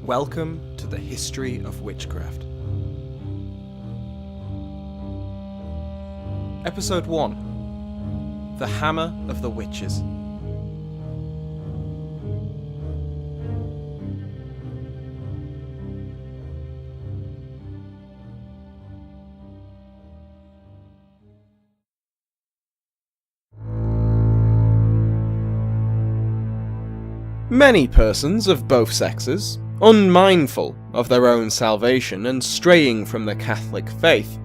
Welcome to the History of Witchcraft. Episode 1. The Hammer of the Witches. Many persons of both sexes, unmindful of their own salvation and straying from the Catholic faith,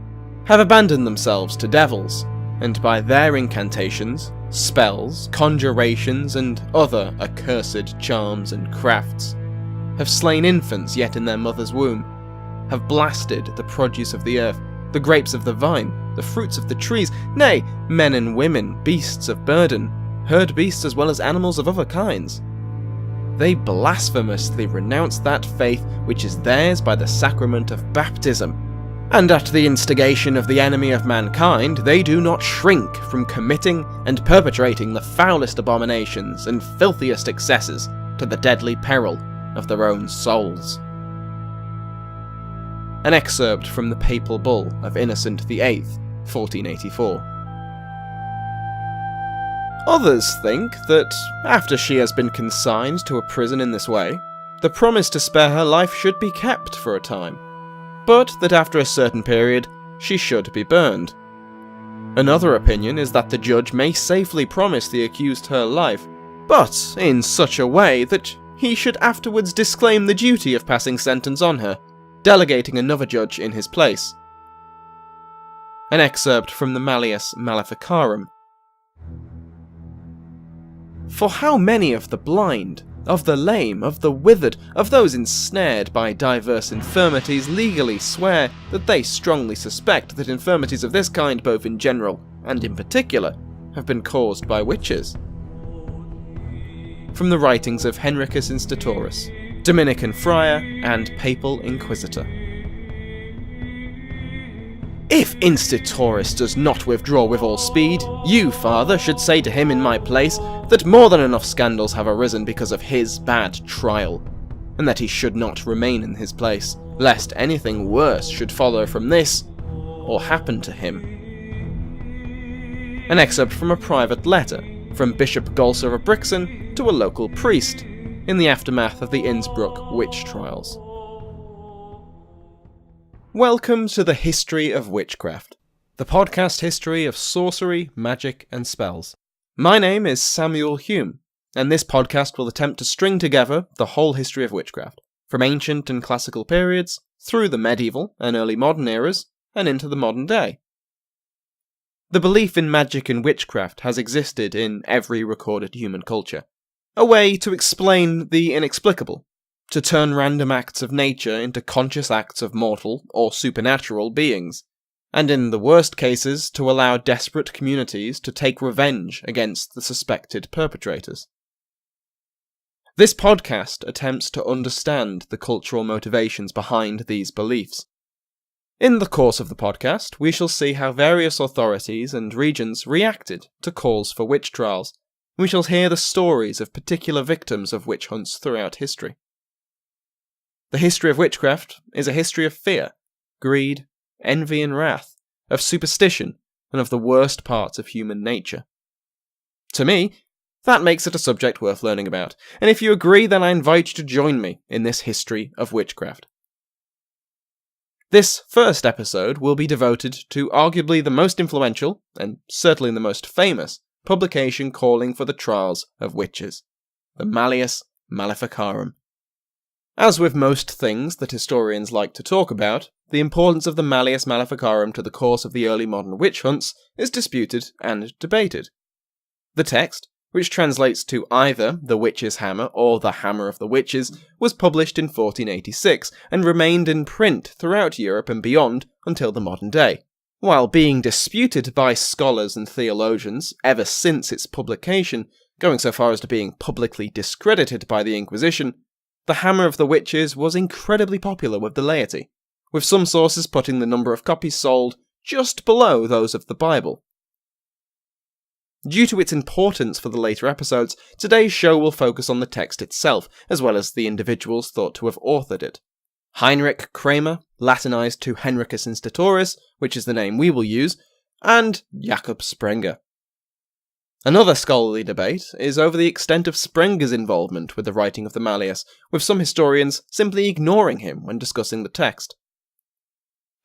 have abandoned themselves to devils, and by their incantations, spells, conjurations, and other accursed charms and crafts, have slain infants yet in their mother's womb, have blasted the produce of the earth, the grapes of the vine, the fruits of the trees, nay, men and women, beasts of burden, herd beasts as well as animals of other kinds. They blasphemously renounce that faith which is theirs by the sacrament of baptism, and at the instigation of the enemy of mankind, they do not shrink from committing and perpetrating the foulest abominations and filthiest excesses to the deadly peril of their own souls. An excerpt from the Papal Bull of Innocent VIII, 1484. Others think that, after she has been consigned to a prison in this way, the promise to spare her life should be kept for a time, but that after a certain period, she should be burned. Another opinion is that the judge may safely promise the accused her life, but in such a way that he should afterwards disclaim the duty of passing sentence on her, delegating another judge in his place. An excerpt from the Malleus Maleficarum. For how many of the blind, of the lame, of the withered, of those ensnared by diverse infirmities legally swear that they strongly suspect that infirmities of this kind, both in general and in particular, have been caused by witches? From the writings of Henricus Institoris, Dominican friar and Papal Inquisitor. If Institoris does not withdraw with all speed, you, father, should say to him in my place that more than enough scandals have arisen because of his bad trial, and that he should not remain in his place, lest anything worse should follow from this, or happen to him. An excerpt from a private letter from Bishop Golser of Brixen to a local priest in the aftermath of the Innsbruck witch trials. Welcome to the History of Witchcraft, the podcast history of sorcery, magic, and spells. My name is Samuel Hume, and this podcast will attempt to string together the whole history of witchcraft, from ancient and classical periods, through the medieval and early modern eras, and into the modern day. The belief in magic and witchcraft has existed in every recorded human culture, a way to explain the inexplicable, to turn random acts of nature into conscious acts of mortal or supernatural beings, and in the worst cases to allow desperate communities to take revenge against the suspected perpetrators. This podcast attempts to understand the cultural motivations behind these beliefs. In the course of the podcast, we shall see how various authorities and regions reacted to calls for witch trials, and we shall hear the stories of particular victims of witch hunts throughout history. The history of witchcraft is a history of fear, greed, envy and wrath, of superstition, and of the worst parts of human nature. To me, that makes it a subject worth learning about, and if you agree, then I invite you to join me in this history of witchcraft. This first episode will be devoted to arguably the most influential, and certainly the most famous, publication calling for the trials of witches, the Malleus Maleficarum. As with most things that historians like to talk about, the importance of the Malleus Maleficarum to the course of the early modern witch hunts is disputed and debated. The text, which translates to either the witch's hammer or the hammer of the witches, was published in 1486 and remained in print throughout Europe and beyond until the modern day. While being disputed by scholars and theologians ever since its publication, going so far as to being publicly discredited by the Inquisition, the Hammer of the Witches was incredibly popular with the laity, with some sources putting the number of copies sold just below those of the Bible. Due to its importance for the later episodes, today's show will focus on the text itself, as well as the individuals thought to have authored it. Heinrich Kramer, Latinized to Henricus Institoris, which is the name we will use, and Jakob Sprenger. Another scholarly debate is over the extent of Sprenger's involvement with the writing of the Malleus, with some historians simply ignoring him when discussing the text.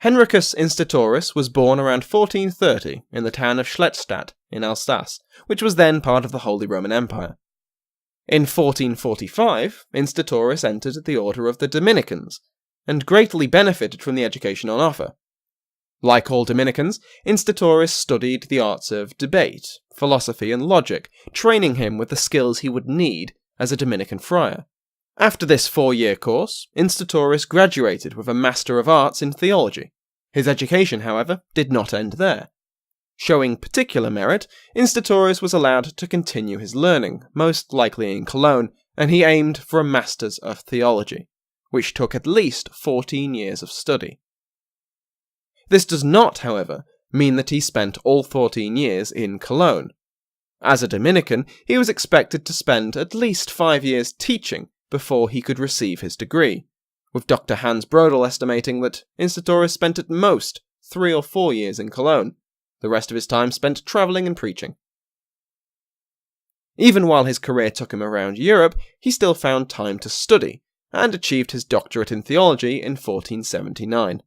Henricus Institoris was born around 1430 in the town of Schlettstadt in Alsace, which was then part of the Holy Roman Empire. In 1445, Institoris entered the order of the Dominicans, and greatly benefited from the education on offer. Like all Dominicans, Institoris studied the arts of debate, philosophy and logic, training him with the skills he would need as a Dominican friar. After this 4-year course, Institoris graduated with a Master of Arts in Theology. His education, however, did not end there. Showing particular merit, Institoris was allowed to continue his learning, most likely in Cologne, and he aimed for a Master's of Theology, which took at least 14 years of study. This does not, however, mean that he spent all 14 years in Cologne. As a Dominican, he was expected to spend at least 5 years teaching before he could receive his degree, with Dr. Hans Brodel estimating that Institoris spent at most 3 or 4 years in Cologne, the rest of his time spent travelling and preaching. Even while his career took him around Europe, he still found time to study, and achieved his doctorate in theology in 1479.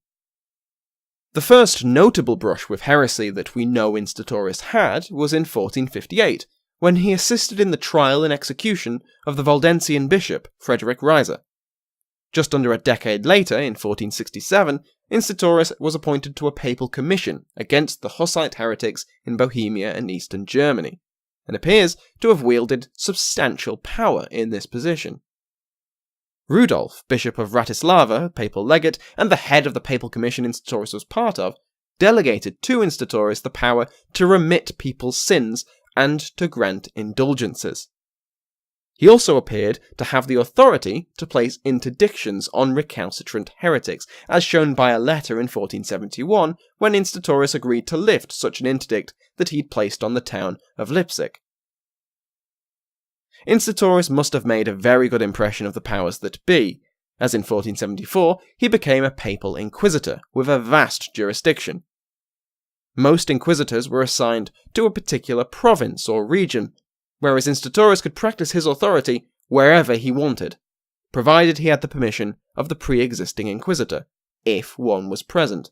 The first notable brush with heresy that we know Institoris had was in 1458, when he assisted in the trial and execution of the Waldensian bishop, Frederick Reiser. Just under a decade later, in 1467, Institoris was appointed to a papal commission against the Hussite heretics in Bohemia and eastern Germany, and appears to have wielded substantial power in this position. Rudolf, Bishop of Bratislava, papal legate, and the head of the papal commission Institoris was part of, delegated to Institoris the power to remit people's sins and to grant indulgences. He also appeared to have the authority to place interdictions on recalcitrant heretics, as shown by a letter in 1471 when Institoris agreed to lift such an interdict that he'd placed on the town of Leipzig. Institoris must have made a very good impression of the powers that be, as in 1474 he became a papal inquisitor with a vast jurisdiction. Most inquisitors were assigned to a particular province or region, whereas Institoris could practice his authority wherever he wanted, provided he had the permission of the pre-existing inquisitor, if one was present.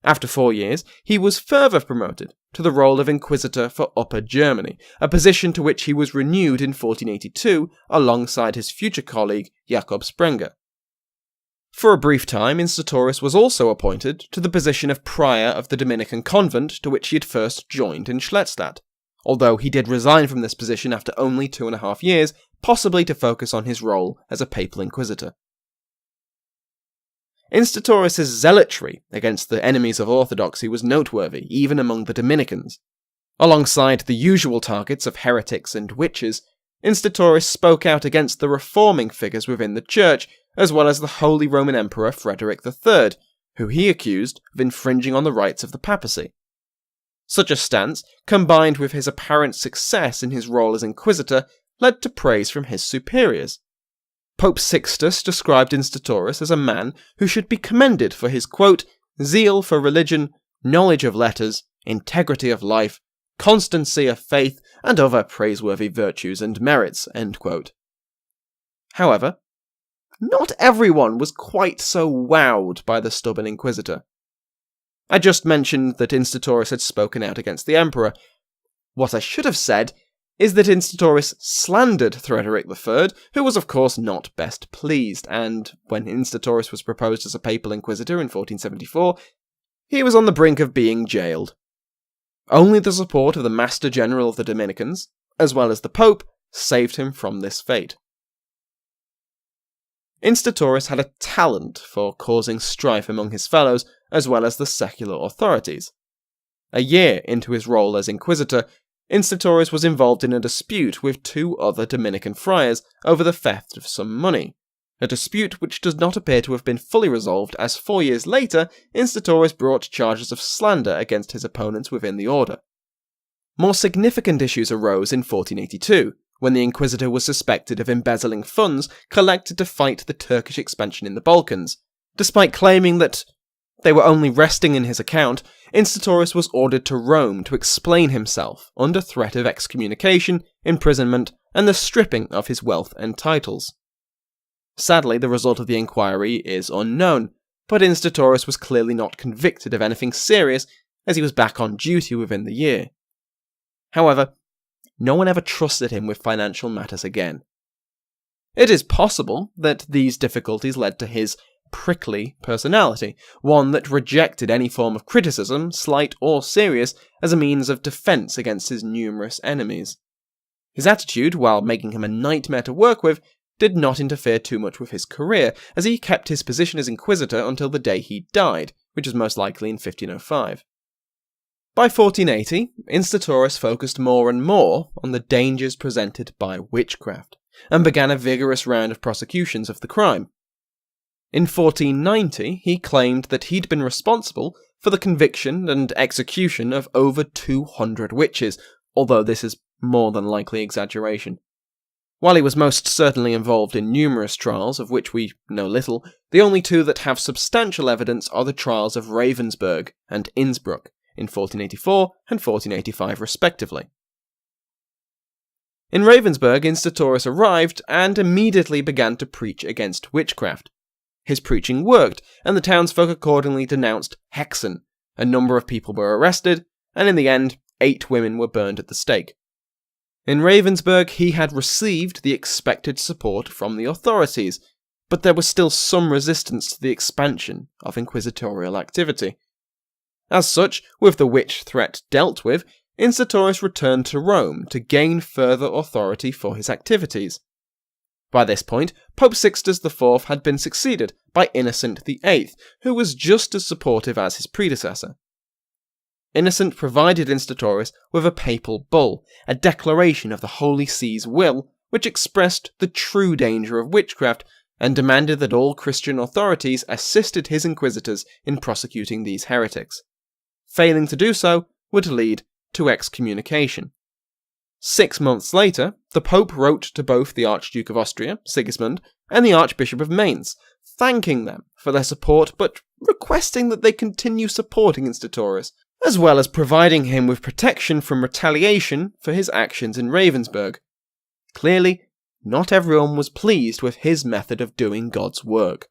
After 4 years, he was further promoted to the role of Inquisitor for Upper Germany, a position to which he was renewed in 1482 alongside his future colleague Jakob Sprenger. For a brief time, Institoris was also appointed to the position of prior of the Dominican convent to which he had first joined in Schlettstadt, although he did resign from this position after only 2.5 years, possibly to focus on his role as a papal inquisitor. Institoris' zealotry against the enemies of orthodoxy was noteworthy even among the Dominicans. Alongside the usual targets of heretics and witches, Institoris spoke out against the reforming figures within the church, as well as the Holy Roman Emperor Frederick III, who he accused of infringing on the rights of the papacy. Such a stance, combined with his apparent success in his role as inquisitor, led to praise from his superiors. Pope Sixtus described Institoris as a man who should be commended for his, quote, zeal for religion, knowledge of letters, integrity of life, constancy of faith, and other praiseworthy virtues and merits, end quote. However, not everyone was quite so wowed by the stubborn inquisitor. I just mentioned that Institoris had spoken out against the emperor. What I should have said is that Institoris slandered Frederick III, who was of course not best pleased, and when Institoris was proposed as a papal inquisitor in 1474, he was on the brink of being jailed. Only the support of the Master General of the Dominicans, as well as the Pope, saved him from this fate. Institoris had a talent for causing strife among his fellows, as well as the secular authorities. A year into his role as inquisitor, Institoris was involved in a dispute with 2 other Dominican friars over the theft of some money, a dispute which does not appear to have been fully resolved, as 4 years later, Institoris brought charges of slander against his opponents within the order. More significant issues arose in 1482, when the Inquisitor was suspected of embezzling funds collected to fight the Turkish expansion in the Balkans. Despite claiming that they were only resting in his account, Institoris was ordered to Rome to explain himself under threat of excommunication, imprisonment, and the stripping of his wealth and titles. Sadly, the result of the inquiry is unknown, but Institoris was clearly not convicted of anything serious as he was back on duty within the year. However, no one ever trusted him with financial matters again. It is possible that these difficulties led to his prickly personality, one that rejected any form of criticism, slight or serious, as a means of defence against his numerous enemies. His attitude, while making him a nightmare to work with, did not interfere too much with his career, as he kept his position as Inquisitor until the day he died, which was most likely in 1505. By 1480, Institoris focused more and more on the dangers presented by witchcraft, and began a vigorous round of prosecutions of the crime. In 1490, he claimed that he'd been responsible for the conviction and execution of over 200 witches, although this is more than likely exaggeration. While he was most certainly involved in numerous trials of which we know little, the only two that have substantial evidence are the trials of Ravensburg and Innsbruck in 1484 and 1485 respectively. In Ravensburg, Institoris arrived and immediately began to preach against witchcraft. His preaching worked, and the townsfolk accordingly denounced hexen. A number of people were arrested, and in the end, 8 women were burned at the stake. In Ravensburg, he had received the expected support from the authorities, but there was still some resistance to the expansion of inquisitorial activity. As such, with the witch threat dealt with, Institoris returned to Rome to gain further authority for his activities. By this point, Pope Sixtus IV had been succeeded by Innocent VIII, who was just as supportive as his predecessor. Innocent provided Institoris with a papal bull, a declaration of the Holy See's will, which expressed the true danger of witchcraft and demanded that all Christian authorities assisted his inquisitors in prosecuting these heretics. Failing to do so would lead to excommunication. 6 months later, the Pope wrote to both the Archduke of Austria, Sigismund, and the Archbishop of Mainz, thanking them for their support but requesting that they continue supporting Institoris, as well as providing him with protection from retaliation for his actions in Ravensburg. Clearly, not everyone was pleased with his method of doing God's work.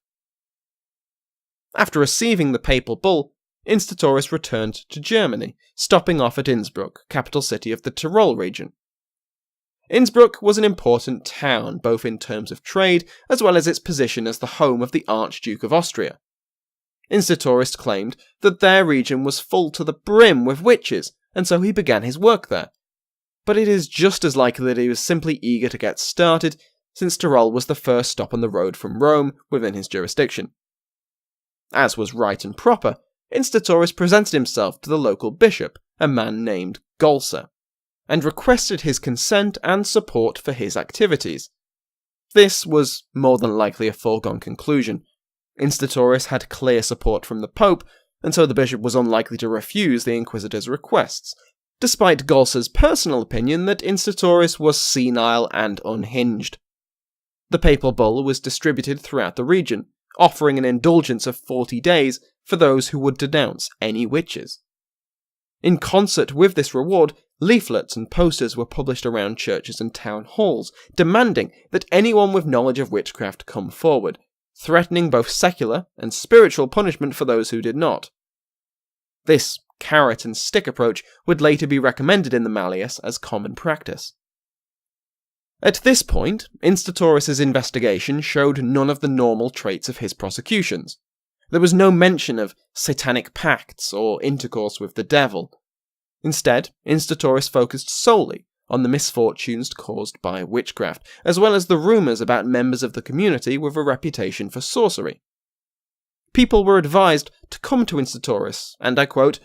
After receiving the papal bull, Institoris returned to Germany, stopping off at Innsbruck, capital city of the Tyrol region. Innsbruck was an important town, both in terms of trade as well as its position as the home of the Archduke of Austria. Institoris claimed that their region was full to the brim with witches, and so he began his work there. But it is just as likely that he was simply eager to get started, since Tyrol was the first stop on the road from Rome within his jurisdiction. As was right and proper, Institoris presented himself to the local bishop, a man named Golsa, and requested his consent and support for his activities. This was more than likely a foregone conclusion. Institoris had clear support from the Pope, and so the bishop was unlikely to refuse the Inquisitor's requests, despite Golsa's personal opinion that Institoris was senile and unhinged. The papal bull was distributed throughout the region, offering an indulgence of 40 days for those who would denounce any witches. In concert with this reward, leaflets and posters were published around churches and town halls, demanding that anyone with knowledge of witchcraft come forward, threatening both secular and spiritual punishment for those who did not. This carrot and stick approach would later be recommended in the Malleus as common practice. At this point, Institoris' investigation showed none of the normal traits of his prosecutions. There was no mention of satanic pacts or intercourse with the devil. Instead, Institoris focused solely on the misfortunes caused by witchcraft, as well as the rumours about members of the community with a reputation for sorcery. People were advised to come to Institoris, and I quote,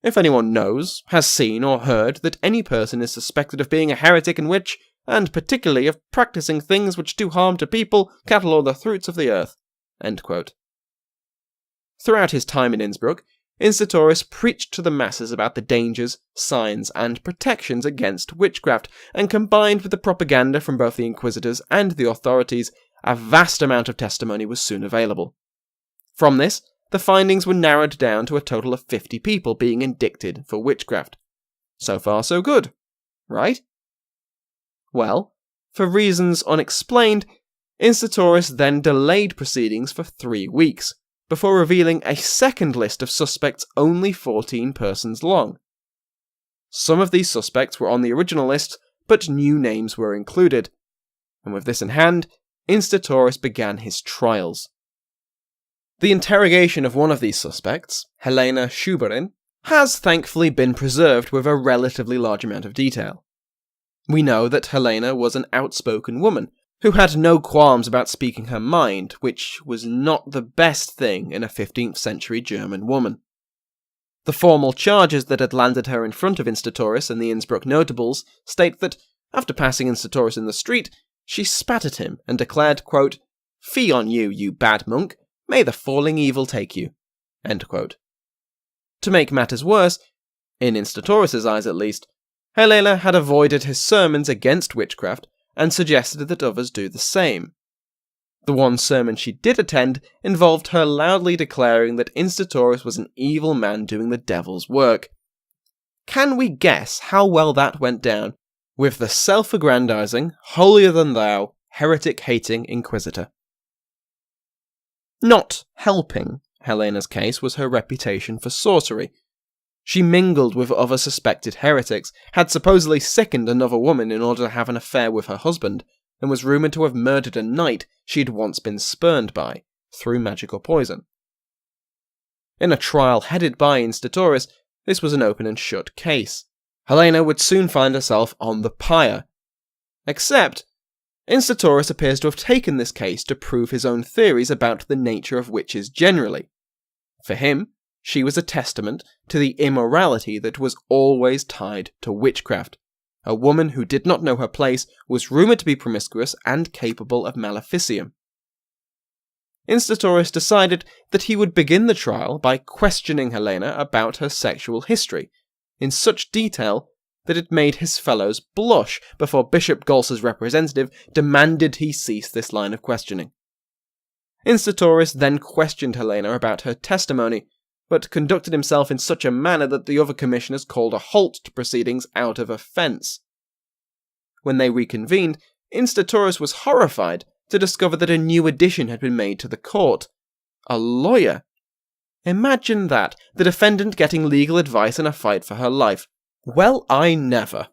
"If anyone knows, has seen or heard that any person is suspected of being a heretic and witch, and particularly of practising things which do harm to people, cattle, or the fruits of the earth." End quote. Throughout his time in Innsbruck, Institoris preached to the masses about the dangers, signs, and protections against witchcraft, and combined with the propaganda from both the inquisitors and the authorities, a vast amount of testimony was soon available. From this, the findings were narrowed down to a total of 50 people being indicted for witchcraft. So far so good, right? Well, for reasons unexplained, Institoris then delayed proceedings for 3 weeks, before revealing a second list of suspects only 14 persons long. Some of these suspects were on the original list, but new names were included, and with this in hand, Institoris began his trials. The interrogation of one of these suspects, Helena Schuberin, has thankfully been preserved with a relatively large amount of detail. We know that Helena was an outspoken woman, who had no qualms about speaking her mind, which was not the best thing in a 15th century German woman. The formal charges that had landed her in front of Institoris and the Innsbruck notables state that, after passing Institoris in the street, she spat at him and declared, quote, "Fie on you, you bad monk, may the falling evil take you." End quote. To make matters worse, in Institoris' eyes at least, Helena had avoided his sermons against witchcraft and suggested that others do the same. The one sermon she did attend involved her loudly declaring that Institoris was an evil man doing the devil's work. Can we guess how well that went down with the self-aggrandizing, holier-than-thou, heretic-hating inquisitor? Not helping Helena's case was her reputation for sorcery. She mingled with other suspected heretics, had supposedly sickened another woman in order to have an affair with her husband, and was rumoured to have murdered a knight she had once been spurned by, through magical poison. In a trial headed by Institoris, this was an open and shut case. Helena would soon find herself on the pyre. Except, Institoris appears to have taken this case to prove his own theories about the nature of witches generally. For him, she was a testament to the immorality that was always tied to witchcraft. A woman who did not know her place was rumoured to be promiscuous and capable of maleficium. Institoris decided that he would begin the trial by questioning Helena about her sexual history, in such detail that it made his fellows blush before Bishop Golsa's representative demanded he cease this line of questioning. Institoris then questioned Helena about her testimony, but conducted himself in such a manner that the other commissioners called a halt to proceedings out of offence. When they reconvened, Institoris was horrified to discover that a new addition had been made to the court. A lawyer. Imagine that, the defendant getting legal advice in a fight for her life. Well, I never.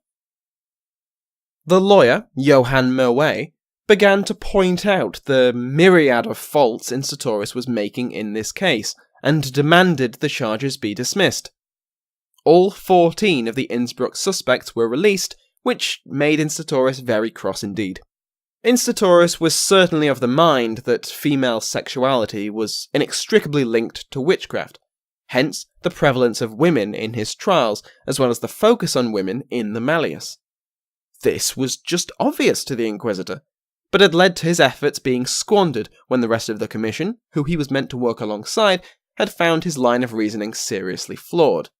The lawyer, Johann Merwey, began to point out the myriad of faults Institoris was making in this case, and demanded the charges be dismissed. All 14 of the Innsbruck suspects were released, which made Institoris very cross indeed. Institoris was certainly of the mind that female sexuality was inextricably linked to witchcraft, hence the prevalence of women in his trials, as well as the focus on women in the Malleus. This was just obvious to the Inquisitor, but had led to his efforts being squandered when the rest of the commission, who he was meant to work alongside, had found his line of reasoning seriously flawed.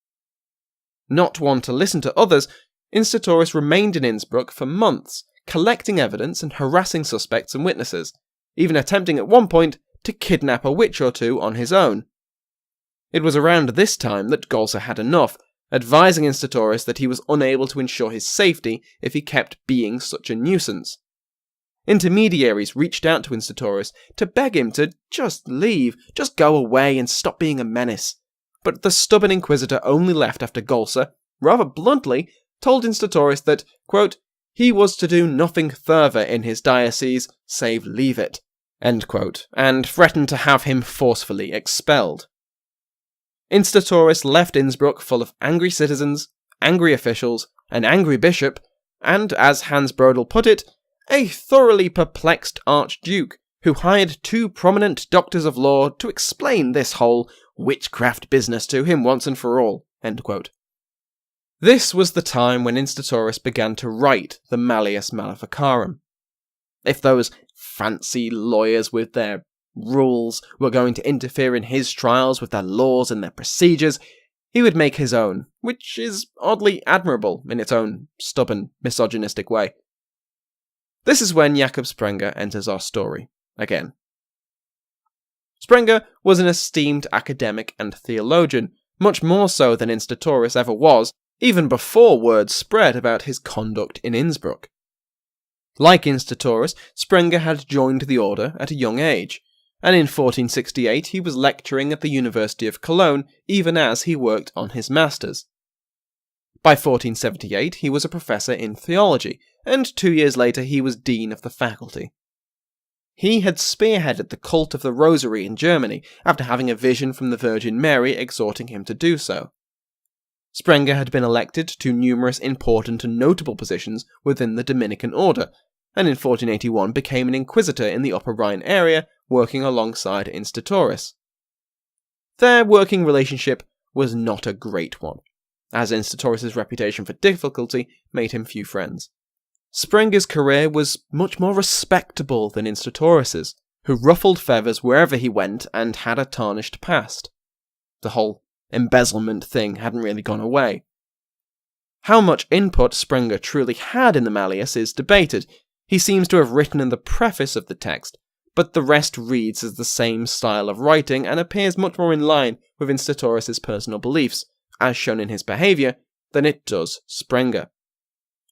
Not one to listen to others, Institoris remained in Innsbruck for months, collecting evidence and harassing suspects and witnesses, even attempting at one point to kidnap a witch or two on his own. It was around this time that Golsa had enough, advising Institoris that he was unable to ensure his safety if he kept being such a nuisance. Intermediaries reached out to Institoris to beg him to just leave, just go away and stop being a menace. But the stubborn Inquisitor only left after Golsa, rather bluntly, told Institoris that, quote, he was to do nothing further in his diocese save leave it, end quote, and threatened to have him forcefully expelled. Institoris left Innsbruck full of angry citizens, angry officials, an angry bishop, and, as Hans Brodel put it, a thoroughly perplexed Archduke, who hired 2 prominent doctors of law to explain this whole witchcraft business to him once and for all. End quote. This was the time when Institoris began to write the Malleus Maleficarum. If those fancy lawyers with their rules were going to interfere in his trials with their laws and their procedures, he would make his own, which is oddly admirable in its own stubborn, misogynistic way. This is when Jakob Sprenger enters our story, again. Sprenger was an esteemed academic and theologian, much more so than Institoris ever was, even before word spread about his conduct in Innsbruck. Like Institoris, Sprenger had joined the order at a young age, and in 1468 he was lecturing at the University of Cologne even as he worked on his masters. By 1478 he was a professor in theology, and 2 years later he was dean of the faculty. He had spearheaded the cult of the Rosary in Germany after having a vision from the Virgin Mary exhorting him to do so. Sprenger had been elected to numerous important and notable positions within the Dominican order, and in 1481 became an inquisitor in the Upper Rhine area, working alongside Institoris. Their working relationship was not a great one, as Institoris' reputation for difficulty made him few friends. Sprenger's career was much more respectable than Institoris', who ruffled feathers wherever he went and had a tarnished past. The whole embezzlement thing hadn't really gone away. How much input Sprenger truly had in the Malleus is debated. He seems to have written in the preface of the text, but the rest reads as the same style of writing and appears much more in line with Institoris' personal beliefs, as shown in his behaviour, than it does Sprenger.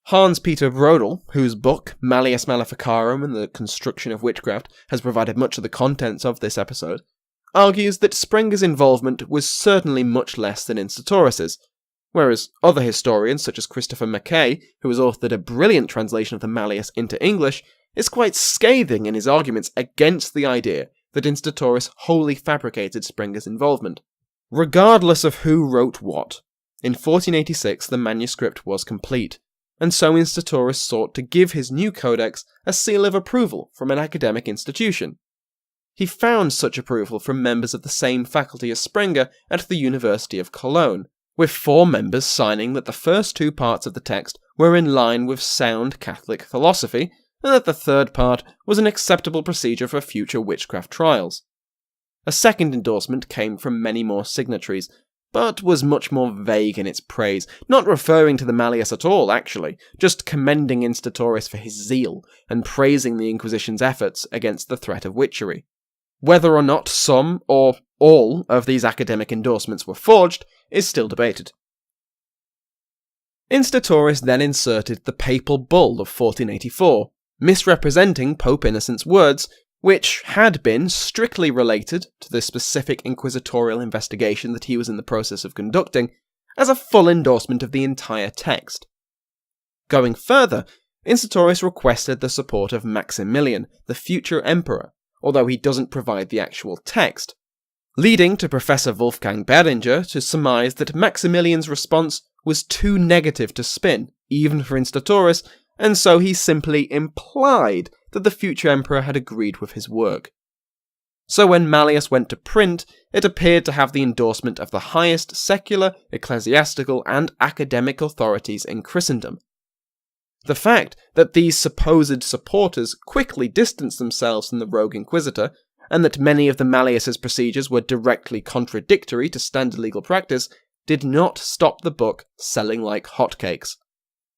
Hans-Peter Brodel, whose book Malleus Maleficarum and the Construction of Witchcraft has provided much of the contents of this episode, argues that Sprenger's involvement was certainly much less than Institoris', whereas other historians such as Christopher Mackay, who has authored a brilliant translation of the Malleus into English, is quite scathing in his arguments against the idea that Institoris wholly fabricated Sprenger's involvement. Regardless of who wrote what, in 1486 the manuscript was complete, and so Institoris sought to give his new codex a seal of approval from an academic institution. He found such approval from members of the same faculty as Sprenger at the University of Cologne, with 4 members signing that the first 2 parts of the text were in line with sound Catholic philosophy, and that the third part was an acceptable procedure for future witchcraft trials. A second endorsement came from many more signatories, but was much more vague in its praise, not referring to the Malleus at all, actually, just commending Institoris for his zeal, and praising the Inquisition's efforts against the threat of witchery. Whether or not some, or all, of these academic endorsements were forged is still debated. Institoris then inserted the Papal Bull of 1484, misrepresenting Pope Innocent's words, which had been strictly related to the specific inquisitorial investigation that he was in the process of conducting, as a full endorsement of the entire text. Going further, Institoris requested the support of Maximilian, the future emperor, although he doesn't provide the actual text, leading to Professor Wolfgang Behringer to surmise that Maximilian's response was too negative to spin, even for Institoris, and so he simply implied that the future emperor had agreed with his work. So when Malleus went to print, it appeared to have the endorsement of the highest secular, ecclesiastical, and academic authorities in Christendom. The fact that these supposed supporters quickly distanced themselves from the rogue inquisitor, and that many of the Malleus's procedures were directly contradictory to standard legal practice, did not stop the book selling like hotcakes.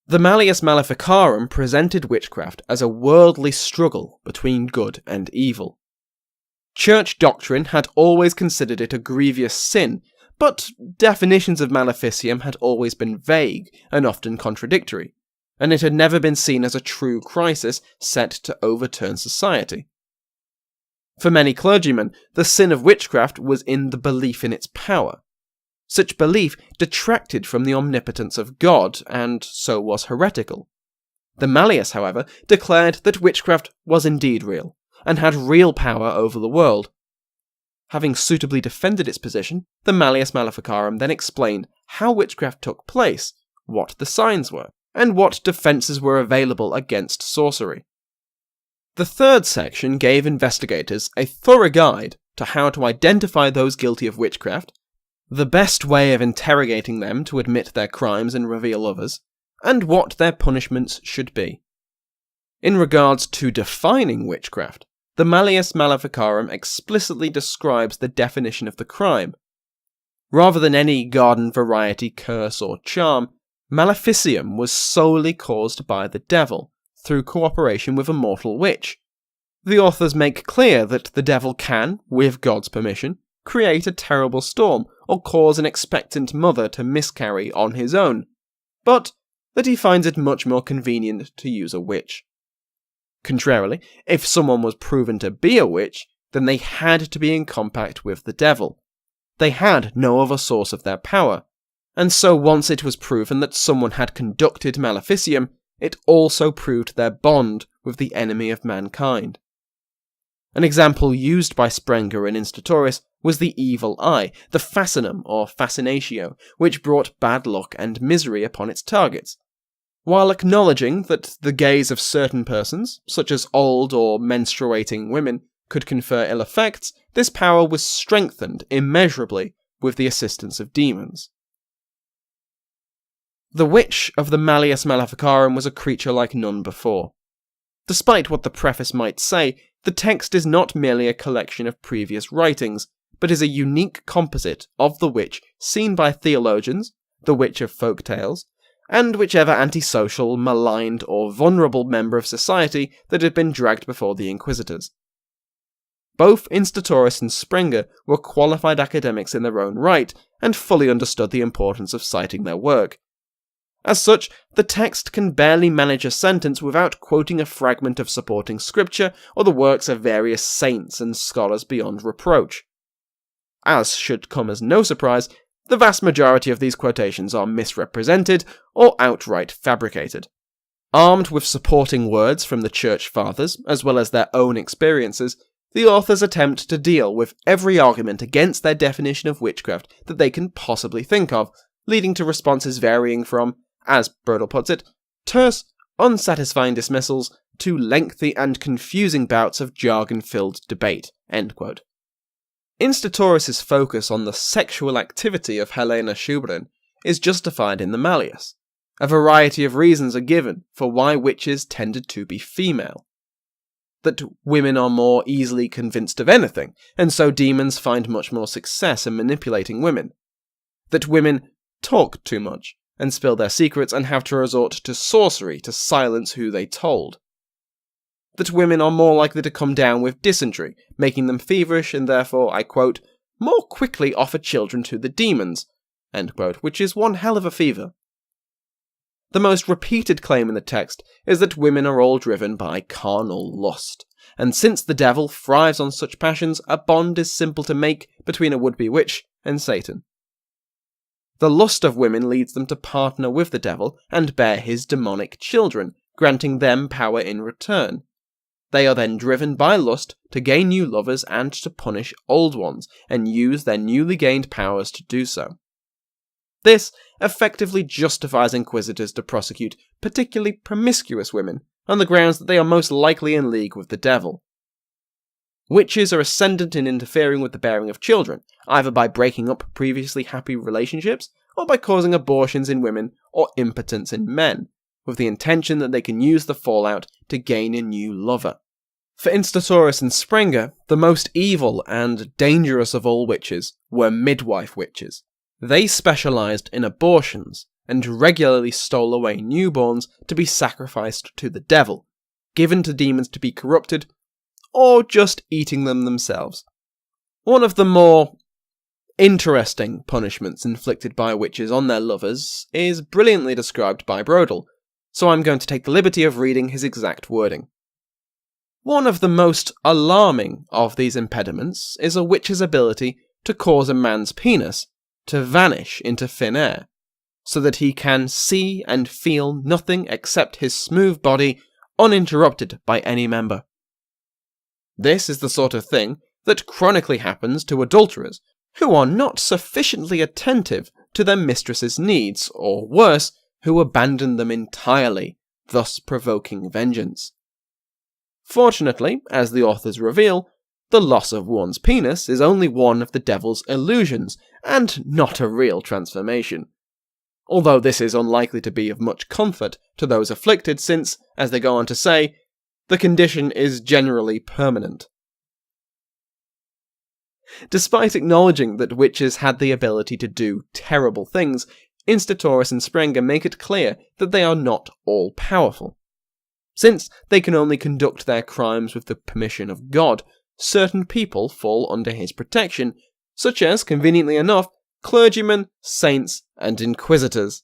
The Malleus Maleficarum presented witchcraft as a worldly struggle between good and evil. Church doctrine had always considered it a grievous sin, but definitions of maleficium had always been vague and often contradictory, and it had never been seen as a true crisis set to overturn society. For many clergymen, the sin of witchcraft was in the belief in its power. Such belief detracted from the omnipotence of God, and so was heretical. The Malleus, however, declared that witchcraft was indeed real, and had real power over the world. Having suitably defended its position, the Malleus Maleficarum then explained how witchcraft took place, what the signs were, and what defences were available against sorcery. The third section gave investigators a thorough guide to how to identify those guilty of witchcraft, the best way of interrogating them to admit their crimes and reveal others, and what their punishments should be. In regards to defining witchcraft, the Malleus Maleficarum explicitly describes the definition of the crime. Rather than any garden variety curse or charm, maleficium was solely caused by the devil, through cooperation with a mortal witch. The authors make clear that the devil can, with God's permission, create a terrible storm or cause an expectant mother to miscarry on his own, but that he finds it much more convenient to use a witch. Contrarily, if someone was proven to be a witch, then they had to be in compact with the devil. They had no other source of their power, and so once it was proven that someone had conducted maleficium, it also proved their bond with the enemy of mankind. An example used by Sprenger and Institoris was the evil eye, the fascinum or fascinatio, which brought bad luck and misery upon its targets. While acknowledging that the gaze of certain persons, such as old or menstruating women, could confer ill effects, this power was strengthened immeasurably with the assistance of demons. The witch of the Malleus Maleficarum was a creature like none before. Despite what the preface might say, the text is not merely a collection of previous writings, but is a unique composite of the witch seen by theologians, the witch of folk tales, and whichever antisocial, maligned, or vulnerable member of society that had been dragged before the Inquisitors. Both Institoris and Sprenger were qualified academics in their own right, and fully understood the importance of citing their work. As such, the text can barely manage a sentence without quoting a fragment of supporting scripture or the works of various saints and scholars beyond reproach. As should come as no surprise, the vast majority of these quotations are misrepresented or outright fabricated. Armed with supporting words from the Church Fathers, as well as their own experiences, the authors attempt to deal with every argument against their definition of witchcraft that they can possibly think of, leading to responses varying from, as Brodel puts it, terse, unsatisfying dismissals to lengthy and confusing bouts of jargon-filled debate. End quote. Institoris' focus on the sexual activity of Helena Schubrin is justified in the Malleus. A variety of reasons are given for why witches tended to be female. That women are more easily convinced of anything, and so demons find much more success in manipulating women. That women talk too much, and spill their secrets and have to resort to sorcery to silence who they told. That women are more likely to come down with dysentery, making them feverish and therefore, I quote, more quickly offer children to the demons, end quote, which is one hell of a fever. The most repeated claim in the text is that women are all driven by carnal lust, and since the devil thrives on such passions, a bond is simple to make between a would-be witch and Satan. The lust of women leads them to partner with the devil and bear his demonic children, granting them power in return. They are then driven by lust to gain new lovers and to punish old ones, and use their newly gained powers to do so. This effectively justifies inquisitors to prosecute particularly promiscuous women on the grounds that they are most likely in league with the devil. Witches are ascendant in interfering with the bearing of children, either by breaking up previously happy relationships or by causing abortions in women or impotence in men, with the intention that they can use the fallout to gain a new lover. For Institoris and Sprenger, the most evil and dangerous of all witches were midwife witches. They specialised in abortions and regularly stole away newborns to be sacrificed to the devil, given to demons to be corrupted, or just eating them themselves. One of the more interesting punishments inflicted by witches on their lovers is brilliantly described by Brodel, so I'm going to take the liberty of reading his exact wording. One of the most alarming of these impediments is a witch's ability to cause a man's penis to vanish into thin air, so that he can see and feel nothing except his smooth body uninterrupted by any member. This is the sort of thing that chronically happens to adulterers who are not sufficiently attentive to their mistress's needs, or worse, who abandon them entirely, thus provoking vengeance. Fortunately, as the authors reveal, the loss of one's penis is only one of the devil's illusions, and not a real transformation. Although this is unlikely to be of much comfort to those afflicted since, as they go on to say, The condition is generally permanent. Despite acknowledging that witches had the ability to do terrible things, Institoris and Sprenger make it clear that they are not all-powerful. Since they can only conduct their crimes with the permission of God, certain people fall under his protection, such as, conveniently enough, clergymen, saints, and inquisitors.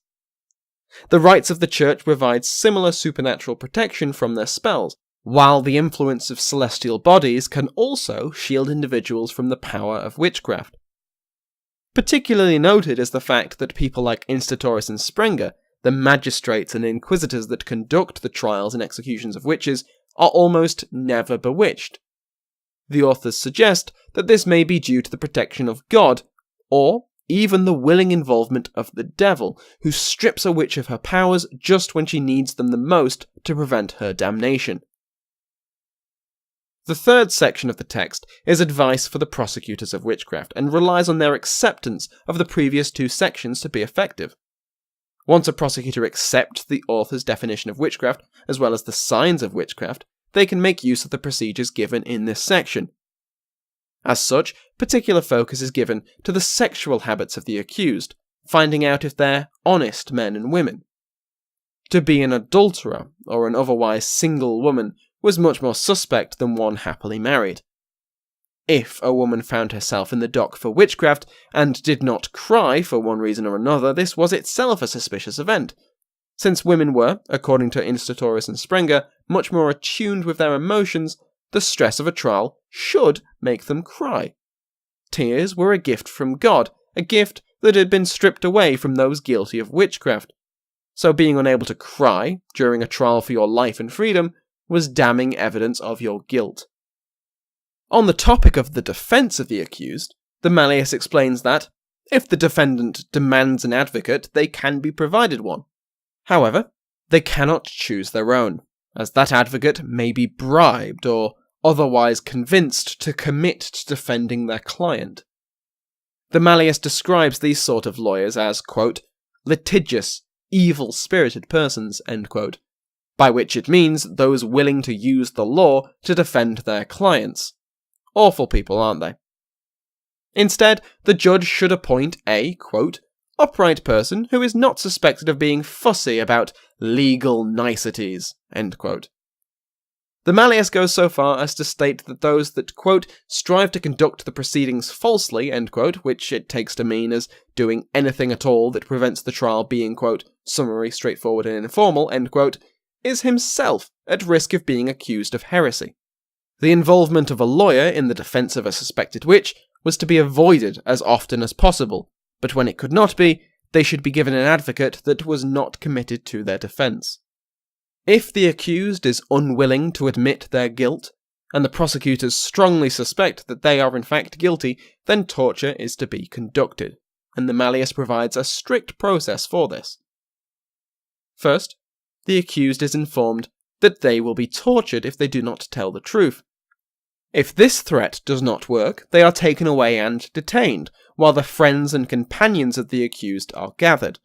The rites of the Church provide similar supernatural protection from their spells, while the influence of celestial bodies can also shield individuals from the power of witchcraft. Particularly noted is the fact that people like Institoris and Sprenger, the magistrates and inquisitors that conduct the trials and executions of witches, are almost never bewitched. The authors suggest that this may be due to the protection of God, or even the willing involvement of the devil, who strips a witch of her powers just when she needs them the most to prevent her damnation. The third section of the text is advice for the prosecutors of witchcraft, and relies on their acceptance of the previous two sections to be effective. Once a prosecutor accepts the author's definition of witchcraft, as well as the signs of witchcraft, they can make use of the procedures given in this section. As such, particular focus is given to the sexual habits of the accused, finding out if they're honest men and women. To be an adulterer, or an otherwise single woman, was much more suspect than one happily married. If a woman found herself in the dock for witchcraft, and did not cry for one reason or another, this was itself a suspicious event, since women were, according to Institoris and Sprenger, much more attuned with their emotions. The stress of a trial should make them cry. Tears were a gift from God, a gift that had been stripped away from those guilty of witchcraft. So being unable to cry during a trial for your life and freedom was damning evidence of your guilt. On the topic of the defense of the accused, the Malleus explains that, if the defendant demands an advocate, they can be provided one. However, they cannot choose their own, as that advocate may be bribed or otherwise convinced to commit to defending their client. The Malleus describes these sort of lawyers as, quote, litigious, evil-spirited persons, end quote, by which it means those willing to use the law to defend their clients. Awful people, aren't they? Instead, the judge should appoint a, quote, upright person who is not suspected of being fussy about legal niceties, end quote. The Malleus goes so far as to state that those that, quote, strive to conduct the proceedings falsely, end quote, which it takes to mean as doing anything at all that prevents the trial being, quote, summary, straightforward and informal, end quote, is himself at risk of being accused of heresy. The involvement of a lawyer in the defence of a suspected witch was to be avoided as often as possible, but when it could not be, they should be given an advocate that was not committed to their defence. If the accused is unwilling to admit their guilt, and the prosecutors strongly suspect that they are in fact guilty, then torture is to be conducted, and the Malleus provides a strict process for this. First, the accused is informed that they will be tortured if they do not tell the truth. If this threat does not work, they are taken away and detained, while the friends and companions of the accused are gathered.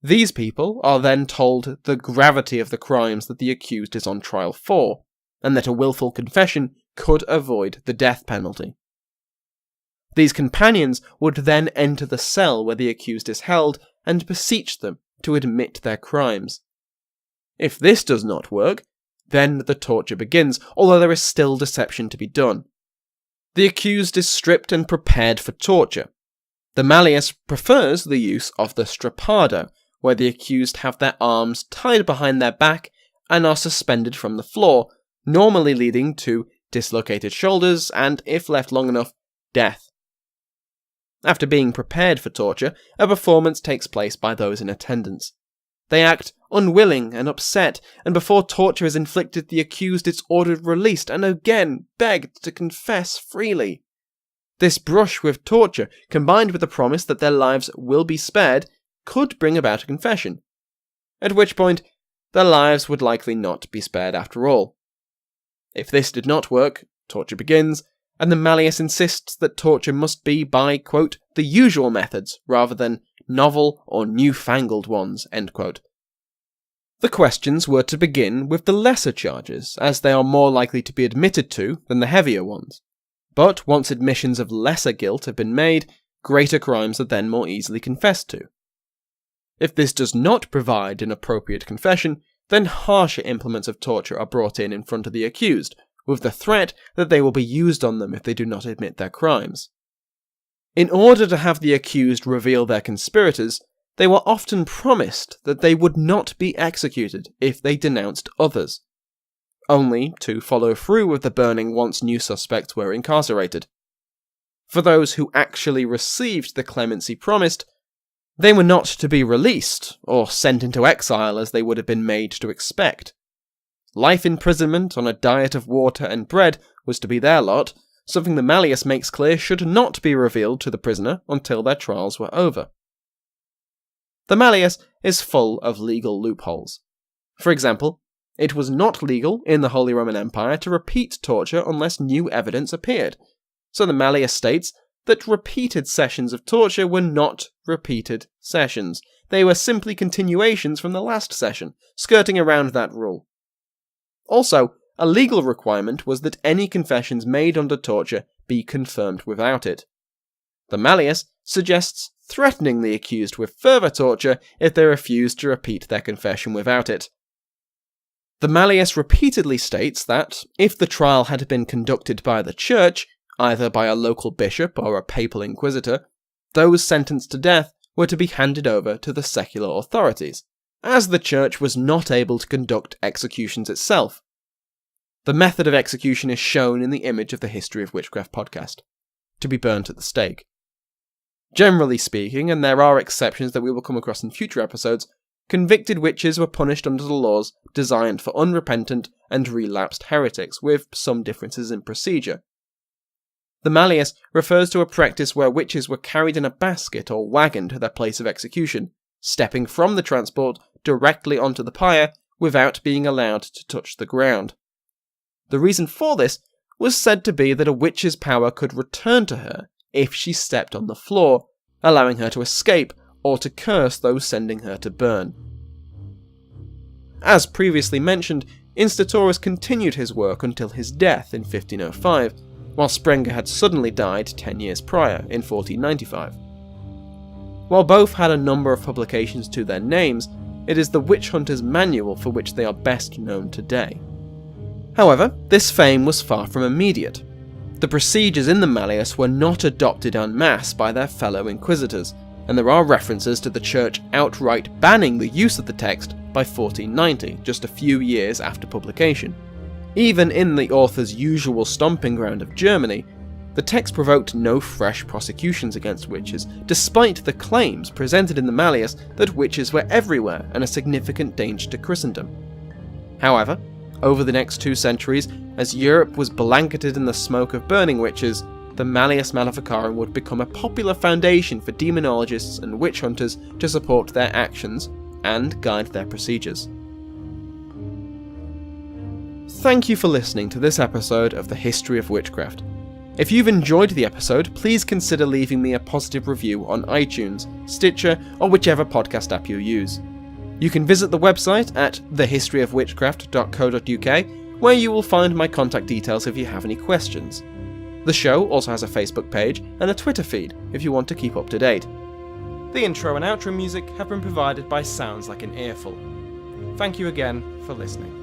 These people are then told the gravity of the crimes that the accused is on trial for, and that a willful confession could avoid the death penalty. These companions would then enter the cell where the accused is held and beseech them to admit their crimes. If this does not work, then the torture begins, although there is still deception to be done. The accused is stripped and prepared for torture. The Malleus prefers the use of the strappado, where the accused have their arms tied behind their back and are suspended from the floor, normally leading to dislocated shoulders and, if left long enough, death. After being prepared for torture, a performance takes place by those in attendance. They act unwilling and upset, and before torture is inflicted, the accused is ordered released and again begged to confess freely. This brush with torture, combined with the promise that their lives will be spared, could bring about a confession, at which point their lives would likely not be spared after all. If this did not work, torture begins, and the Malleus insists that torture must be by, quote, the usual methods rather than novel or newfangled ones, end quote. The questions were to begin with the lesser charges, as they are more likely to be admitted to than the heavier ones. But once admissions of lesser guilt have been made, greater crimes are then more easily confessed to. If this does not provide an appropriate confession, then harsher implements of torture are brought in front of the accused, with the threat that they will be used on them if they do not admit their crimes. In order to have the accused reveal their conspirators, they were often promised that they would not be executed if they denounced others, only to follow through with the burning once new suspects were incarcerated. For those who actually received the clemency promised, they were not to be released or sent into exile as they would have been made to expect. Life imprisonment on a diet of water and bread was to be their lot, something the Malleus makes clear should not be revealed to the prisoner until their trials were over. The Malleus is full of legal loopholes. For example, it was not legal in the Holy Roman Empire to repeat torture unless new evidence appeared, so the Malleus states that repeated sessions of torture were not repeated sessions. They were simply continuations from the last session, skirting around that rule. Also, a legal requirement was that any confessions made under torture be confirmed without it. The Malleus suggests threatening the accused with further torture if they refuse to repeat their confession without it. The Malleus repeatedly states that, if the trial had been conducted by the church, either by a local bishop or a papal inquisitor, those sentenced to death were to be handed over to the secular authorities, as the church was not able to conduct executions itself. The method of execution is shown in the image of the History of Witchcraft podcast, to be burnt at the stake. Generally speaking, and there are exceptions that we will come across in future episodes, convicted witches were punished under the laws designed for unrepentant and relapsed heretics, with some differences in procedure. The Malleus refers to a practice where witches were carried in a basket or wagon to their place of execution, stepping from the transport directly onto the pyre without being allowed to touch the ground. The reason for this was said to be that a witch's power could return to her if she stepped on the floor, allowing her to escape or to curse those sending her to burn. As previously mentioned, Institoris continued his work until his death in 1505, while Sprenger had suddenly died 10 years prior, in 1495. While both had a number of publications to their names, it is the Witch Hunter's Manual for which they are best known today. However, this fame was far from immediate. The procedures in the Malleus were not adopted en masse by their fellow inquisitors, and there are references to the church outright banning the use of the text by 1490, just a few years after publication. Even in the author's usual stomping ground of Germany, the text provoked no fresh prosecutions against witches, despite the claims presented in the Malleus that witches were everywhere and a significant danger to Christendom. However, over the next 2 centuries, as Europe was blanketed in the smoke of burning witches, the Malleus Maleficarum would become a popular foundation for demonologists and witch hunters to support their actions and guide their procedures. Thank you for listening to this episode of the History of Witchcraft. If you've enjoyed the episode, please consider leaving me a positive review on iTunes, Stitcher, or whichever podcast app you use. You can visit the website at thehistoryofwitchcraft.co.uk, where you will find my contact details if you have any questions. The show also has a Facebook page and a Twitter feed if you want to keep up to date. The intro and outro music have been provided by Sounds Like an Earful. Thank you again for listening.